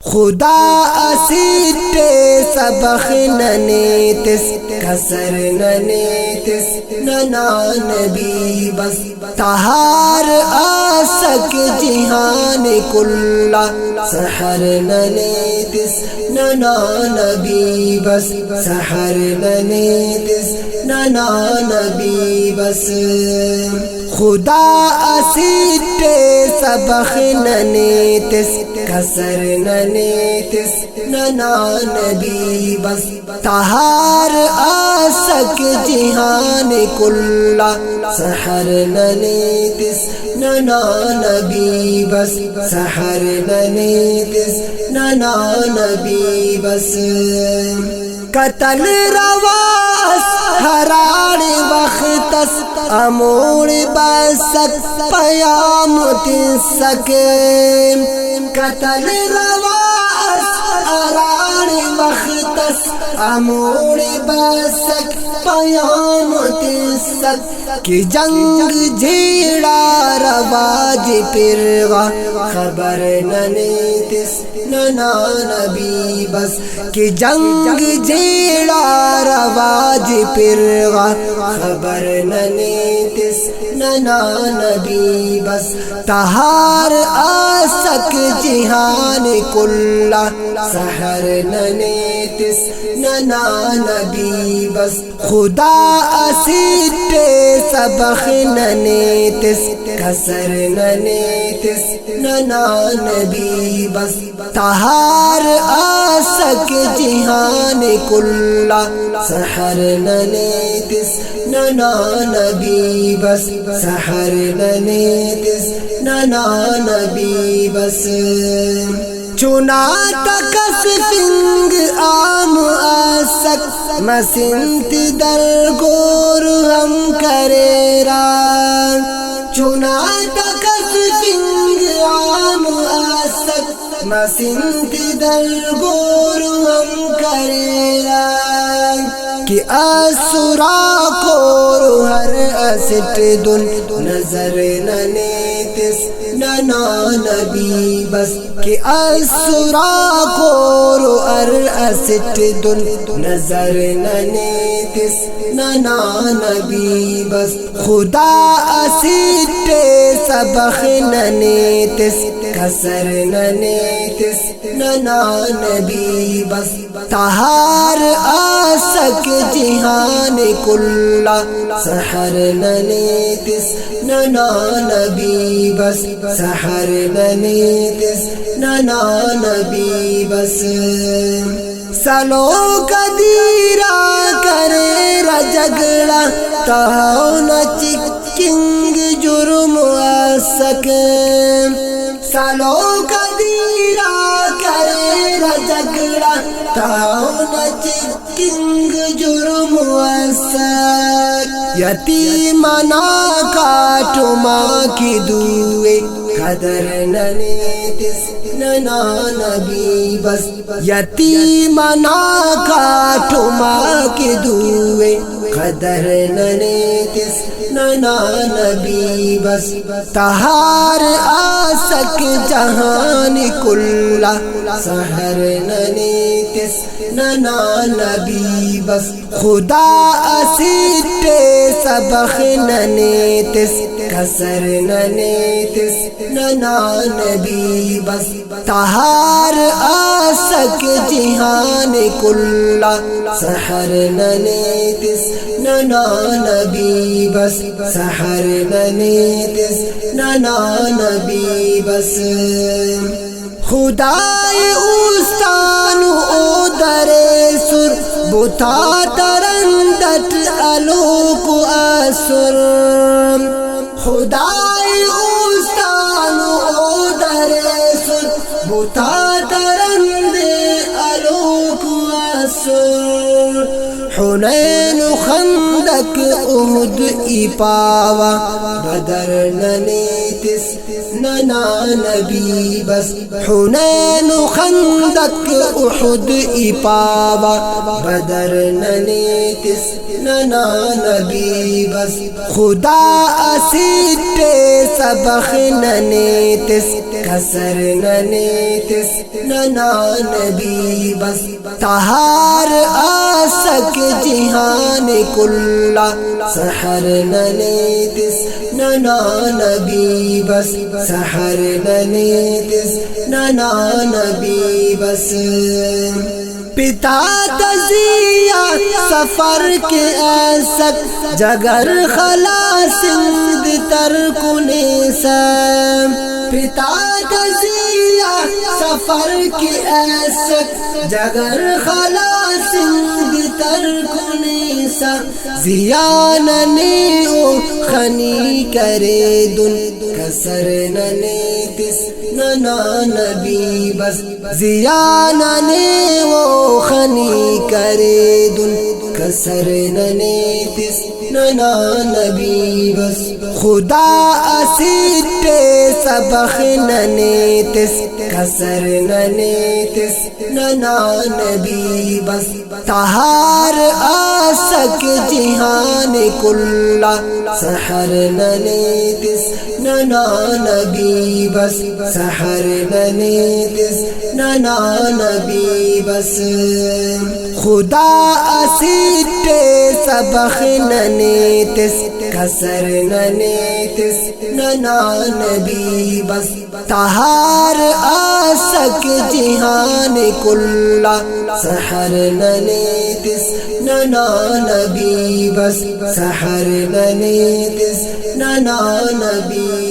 خدا اسیٹے سبخ ننیتس کسر ننیتس ننا نبی بس تہار آسک جہان کلا سحر ننیتس ننا نبی بس سحر ننیتس ننا نبی بس خدا اسیٹے سبخ ننیتس کسر ننیتس ننا نبی بس تہار آسک جہان کلا سحر ننیتس ننا نبی بس سحر ننیتس ننا نبی بس قتل رواس ہرار وقتس امور بسک پیام تسک قتل رواس ہرار وقتس امور بسک پیام تسک کی جنگ جیڑا رواج پرغا خبر ننیتس ننا نبی بس کی جنگ جیڑا رواج پرغا خبر ننیتس ننا نبی بس تہار آسک جہان کلا سحر ننیتس ننا نبی بس خدا اسیٹے سبخ ننیتس کسر ننیتس ننا نبی بس تہار آسک جہان کلا سحر ننیتس ننا نبی بس سحر ننیتس ننا نبی بس چنا تکس فنگ آم آسک مسنت در گور ہم کرے ران چنا تکس فنگ آم آسک مسنت در گور ہم کرے ران کہ اسرا کور ہر اسٹ دن نظر ننیتس ننا نبی بس کہ اسرا کور ہر اسٹ دن نظر ننیتس ننا نبی بس خدا اسیٹے سبخ ننیتس کسر ننیتس ننا نبی بس تہار آسک جہان کلا سحر ننیتس ننا نبی بس سحر ننیتس ننا نبی بس سلو کدیرا کرے رجگڑا تاؤن چکنگ جرم آسک سلو کدیرا کرے رجگڑا تاؤن چکنگ جرم آسک یتیمنا کاٹو ماں کی دوئے قدر ننیتس ننا نبی بس یتیمنا کاٹو ماں کی دوئے قدر ننیتس ننا نبی بس تہار آسک جہان کلا سحر ننیتس ننا نبی بس خدا اسیٹے سبخ ننیتس کسر ننیتس ننا نبی بس تہار آسک جہان کلا سحر ننیتس ننا نبی بس سحر ننیتس ننا نبی بس خدای اوستانو او در سر بتا ترندت الوک اسر خدای اوستانو او در سر بتا ترند الوک اسر حنین خندق احد ای پاوا بدر ننیتس ننا نبی بس حنین خندق احد ای پاوا بدر ننیتس ننا نبی بس خدا اسیٹ سبخ ننیتس کسر ننیتس ننا نبی بس تہار آسک جہان کلا سحر ننیتس ننا نبی بس سحر ننیتس ننا نبی بس پتا تزیا سفر کے ایسک جگر خلاص سند تر کنے سم پتا تزیا سفر کے ایسک جگر خلاص سند تر کنے سم زیان نیو خنی کرے دن کسر ننیتس ننا نبی بس زیان نیو خنی کرے دن کسر ننیتس ننا نبی بس خدا اسیٹ سبخ ننیتس کسر ننیتس ننا نبی بس تہار آسک جہان کلا سحر ننیتس ننا نبی بس سحر ننیتس ننا نبی بس خدا اسیٹ سبخ ننیتس کسر ننیتس ننا نبی بس تہار آسک جہان کلا سحر ننیتس ننا نبی بس سحر ننیتس ننا نبی